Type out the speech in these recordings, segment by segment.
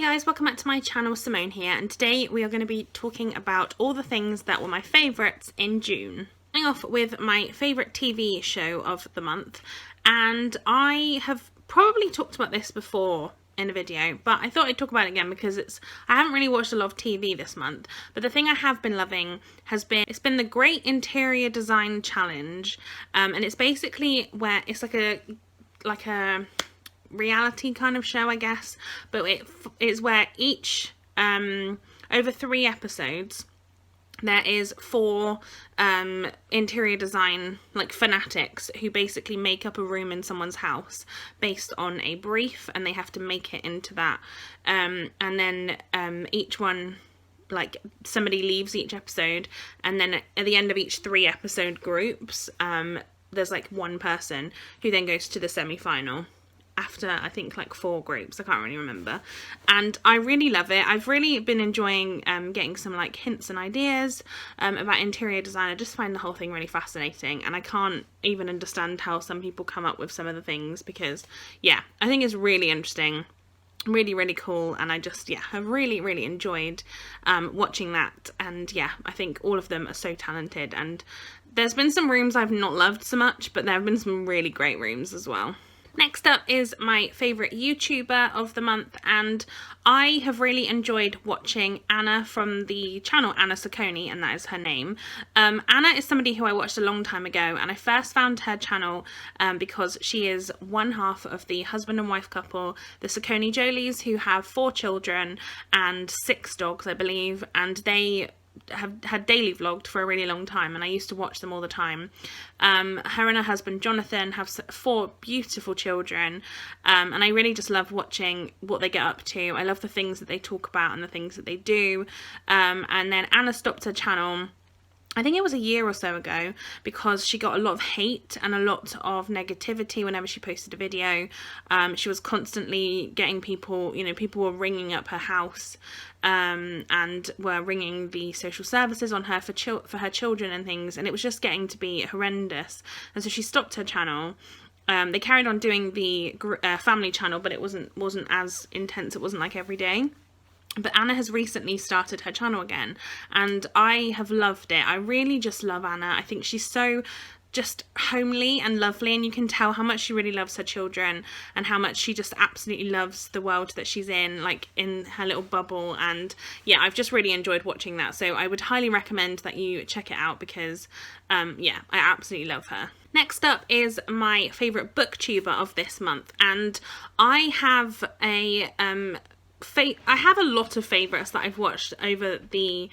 guys, welcome back to my channel. Simone here, and today we are going to be talking about all the things that were my favourites in June. Starting off with my favourite TV show of the month, and I have probably talked about this before in a video, but I thought I'd talk about it again because I haven't really watched a lot of TV this month, but the thing I have been loving has been the Great Interior Design Challenge, and it's basically where it's like a reality kind of show, I guess, but it is where each over 3 episodes there is 4 interior design fanatics who basically make up a room in someone's house based on a brief, and they have to make it into that, and then each one, somebody leaves each episode, and then at the end of each 3 episode groups there's one person who then goes to the semi-final after I think 4 groups. I can't really remember, and I really love it. I've really been enjoying getting some hints and ideas about interior design. I just find the whole thing really fascinating, and I can't even understand how some people come up with some of the things, because I think it's really interesting, really cool, and I just have really enjoyed watching that. And I think all of them are so talented, and there's been some rooms I've not loved so much, but there have been some really great rooms as well. Next up is my favourite YouTuber of the month, and I have really enjoyed watching Anna from the channel Anna Sacconi, and that is her name. Anna is somebody who I watched a long time ago, and I first found her channel because she is one half of the husband and wife couple, the Sacconi Jolies, who have 4 children and 6 dogs, I believe, and they have had daily vlogged for a really long time, and I used to watch them all the time. Her and her husband Jonathan have 4 beautiful children, and I really just love watching what they get up to. I love the things that they talk about and the things that they do, and then Anna stopped her channel, I think it was a year or so ago, because she got a lot of hate and a lot of negativity whenever she posted a video. She was constantly getting people were ringing up her house and were ringing the social services on her for her children and things, and it was just getting to be horrendous. And so she stopped her channel. They carried on doing the family channel, but it wasn't as intense. It wasn't every day. But Anna has recently started her channel again, and I have loved it. I really just love Anna. I think she's so just homely and lovely, and you can tell how much she really loves her children and how much she just absolutely loves the world that she's in her little bubble. And I've just really enjoyed watching that, so I would highly recommend that you check it out, because I absolutely love her. Next up is my favourite booktuber of this month, and I have a lot of favourites that I've watched over the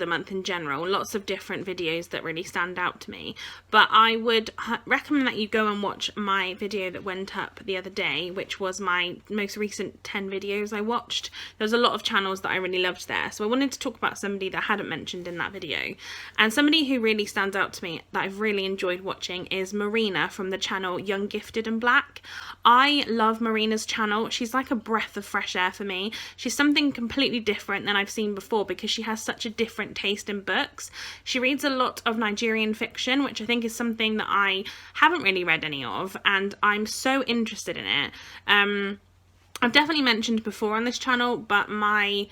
month in general. Lots of different videos that really stand out to me, but I would recommend that you go and watch my video that went up the other day, which was my most recent 10 videos I watched. There was a lot of channels that I really loved there, so I wanted to talk about somebody that I hadn't mentioned in that video, and somebody who really stands out to me that I've really enjoyed watching is Marina from the channel Young, Gifted and Black. I love Marina's channel. She's like a breath of fresh air for me. She's something completely different than I've seen before, because she has such a different taste in books. She reads a lot of Nigerian fiction, which I think is something that I haven't really read any of, and I'm so interested in it. I've definitely mentioned before on this channel, but my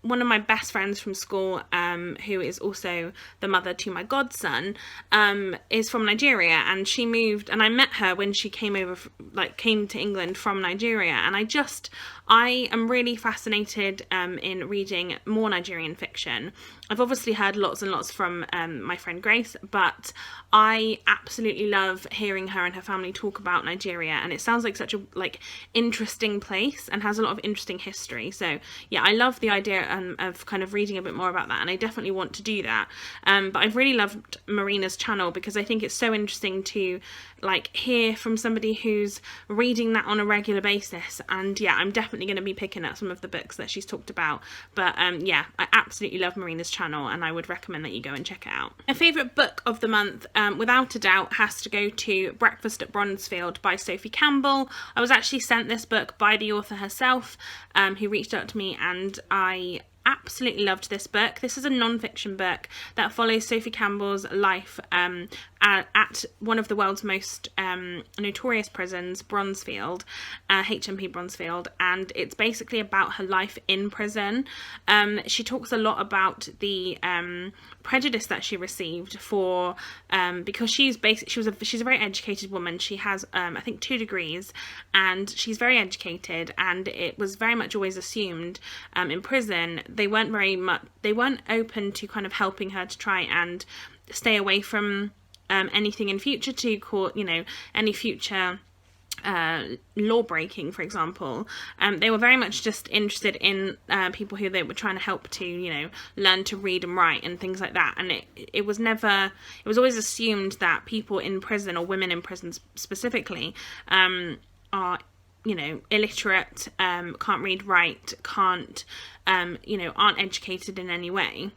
one of my best friends from school, who is also the mother to my godson, is from Nigeria, and she moved, and I met her when she came to England from Nigeria, and I am really fascinated in reading more Nigerian fiction. I've obviously heard lots and lots from my friend Grace, but I absolutely love hearing her and her family talk about Nigeria, and it sounds like such a interesting place and has a lot of interesting history. So I love the idea of kind of reading a bit more about that, and I definitely want to do that. But I've really loved Marina's channel, because I think it's so interesting to hear from somebody who's reading that on a regular basis. And I'm definitely going to be picking up some of the books that she's talked about. But I absolutely love Marina's channel, and I would recommend that you go and check it out. My favourite book of the month, without a doubt, has to go to Breakfast at Bronzefield by Sophie Campbell. I was actually sent this book by the author herself, who reached out to me, and I absolutely loved this book. This is a non-fiction book that follows Sophie Campbell's life at one of the world's most notorious prisons, Bronzefield, HMP Bronzefield, and it's basically about her life in prison. She talks a lot about the prejudice that she received for because she's a very educated woman. She has I think 2 degrees, and she's very educated, and it was very much always assumed in prison they weren't open to kind of helping her to try and stay away from anything in future, to call, you know, any future law breaking, for example. They were very much just interested in people who they were trying to help to, you know, learn to read and write and things like that. And it was always assumed that people in prison, or women in prison specifically, are, you know, illiterate, can't read, write, can't, you know, aren't educated in any way.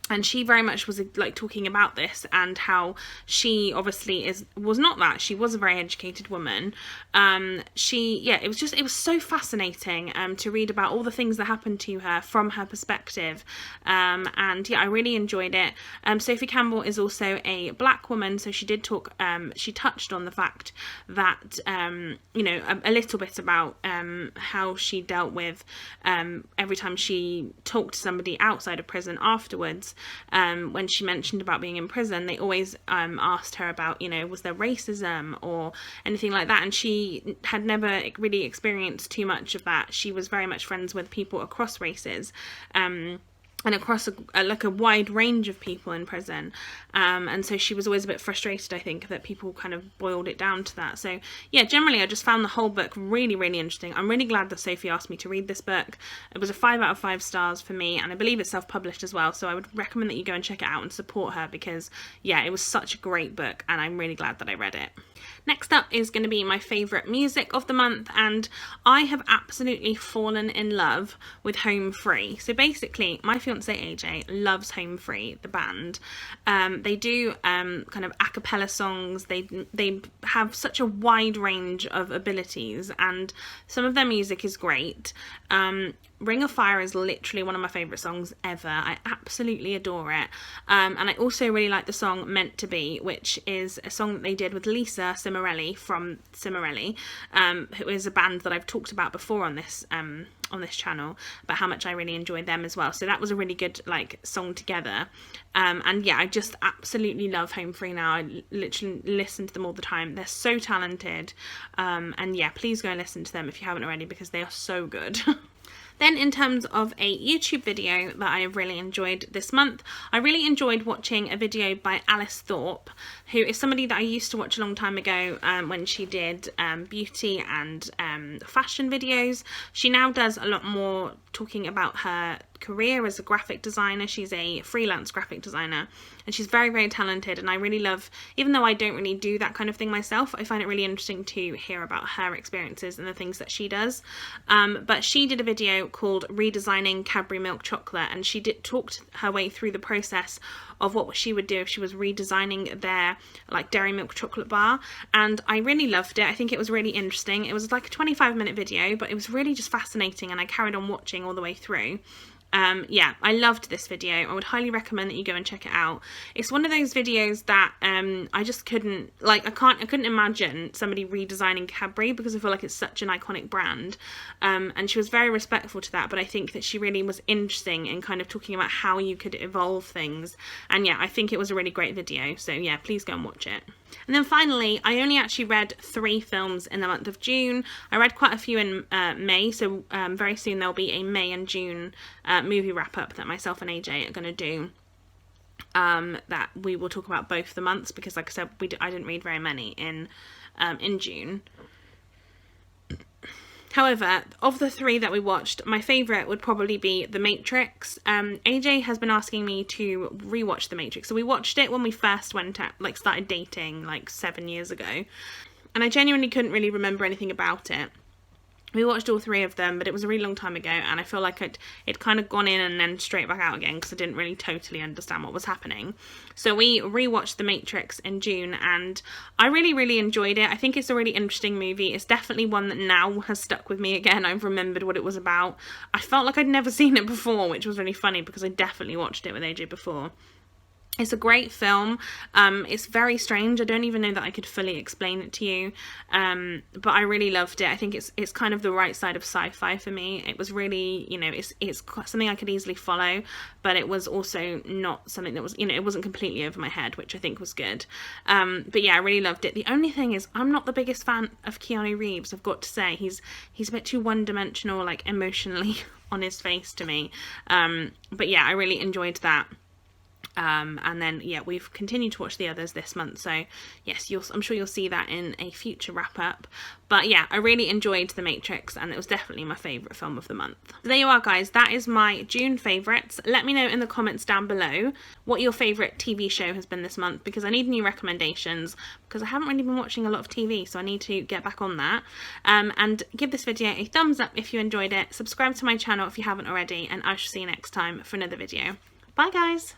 And she very much was like talking about this, and how she obviously was not that. She was a very educated woman. It was so fascinating to read about all the things that happened to her from her perspective. And yeah, I really enjoyed it. Sophie Campbell is also a black woman, so she did talk, she touched on the fact that, you know, a little bit about how she dealt with every time she talked to somebody outside of prison afterwards. When she mentioned about being in prison, they always asked her about, you know, was there racism or anything like that, and she had never really experienced too much of that. She was very much friends with people across races, and across a wide range of people in prison, and so she was always a bit frustrated, I think, that people kind of boiled it down to that. So yeah, generally I just found the whole book really, really interesting. I'm really glad that Sophie asked me to read this book. It was a 5 out of 5 stars for me, and I believe it's self-published as well, so I would recommend that you go and check it out and support her, because yeah, it was such a great book, and I'm really glad that I read it. Next up is going to be my favourite music of the month, and I have absolutely fallen in love with Home Free. So basically, my fiance AJ loves Home Free, the band. They do kind of a cappella songs. They have such a wide range of abilities, and some of their music is great. Ring of Fire is literally one of my favourite songs ever. I absolutely adore it. And I also really like the song Meant to Be, which is a song that they did with Lisa Cimarelli from Cimarelli, who is a band that I've talked about before on this channel, about how much I really enjoyed them as well. So that was a really good like song together. And yeah, I just absolutely love Home Free now. I literally listen to them all the time. They're so talented. And yeah, please go and listen to them if you haven't already, because they are so good. Then in terms of a YouTube video that I have really enjoyed this month, I really enjoyed watching a video by Alice Thorpe, who is somebody that I used to watch a long time ago when she did beauty and fashion videos. She now does a lot more talking about her career as a graphic designer. She's a freelance graphic designer, and she's very, very talented, and I really love, even though I don't really do that kind of thing myself, I find it really interesting to hear about her experiences and the things that she does. But she did a video called Redesigning Cadbury Milk Chocolate, and she talked her way through the process of what she would do if she was redesigning their like dairy milk chocolate bar, and I really loved it. I think it was really interesting. It was like a 25-minute video, but it was really just fascinating, and I carried on watching all the way through. Yeah, I loved this video. I would highly recommend that you go and check it out. It's one of those videos that I just couldn't, like, I couldn't imagine somebody redesigning Cadbury, because I feel like it's such an iconic brand. And she was very respectful to that, but I think that she really was interesting in kind of talking about how you could evolve things. And yeah, I think it was a really great video. So yeah, please go and watch it. And then finally, I only actually read 3 films in the month of June. I read quite a few in May, so very soon there'll be a May and June movie wrap-up that myself and AJ are going to do. That we will talk about both the months, because like I said, I didn't read very many in June. However, of the 3 that we watched, my favourite would probably be The Matrix. AJ has been asking me to rewatch The Matrix. So we watched it when we first started dating like 7 years ago. And I genuinely couldn't really remember anything about it. We watched all 3 of them, but it was a really long time ago, and I feel like it'd kind of gone in and then straight back out again, because I didn't really totally understand what was happening. So we rewatched The Matrix in June, and I really, really enjoyed it. I think it's a really interesting movie. It's definitely one that now has stuck with me again. I've remembered what it was about. I felt like I'd never seen it before, which was really funny, because I definitely watched it with AJ before. It's a great film. It's very strange. I don't even know that I could fully explain it to you, but I really loved it. I think it's kind of the right side of sci-fi for me. It was really, you know, it's something I could easily follow, but it was also not something that was, you know, it wasn't completely over my head, which I think was good. But yeah, I really loved it. The only thing is, I'm not the biggest fan of Keanu Reeves, I've got to say. He's a bit too one-dimensional, like emotionally on his face to me. But yeah, I really enjoyed that. And then yeah, we've continued to watch the others this month, so yes, I'm sure you'll see that in a future wrap up. But yeah, I really enjoyed The Matrix, and it was definitely my favourite film of the month. So there you are, guys, that is my June favourites. Let me know in the comments down below what your favourite TV show has been this month, because I need new recommendations, because I haven't really been watching a lot of TV, so I need to get back on that. And give this video a thumbs up if you enjoyed it, subscribe to my channel if you haven't already, and I shall see you next time for another video. Bye guys!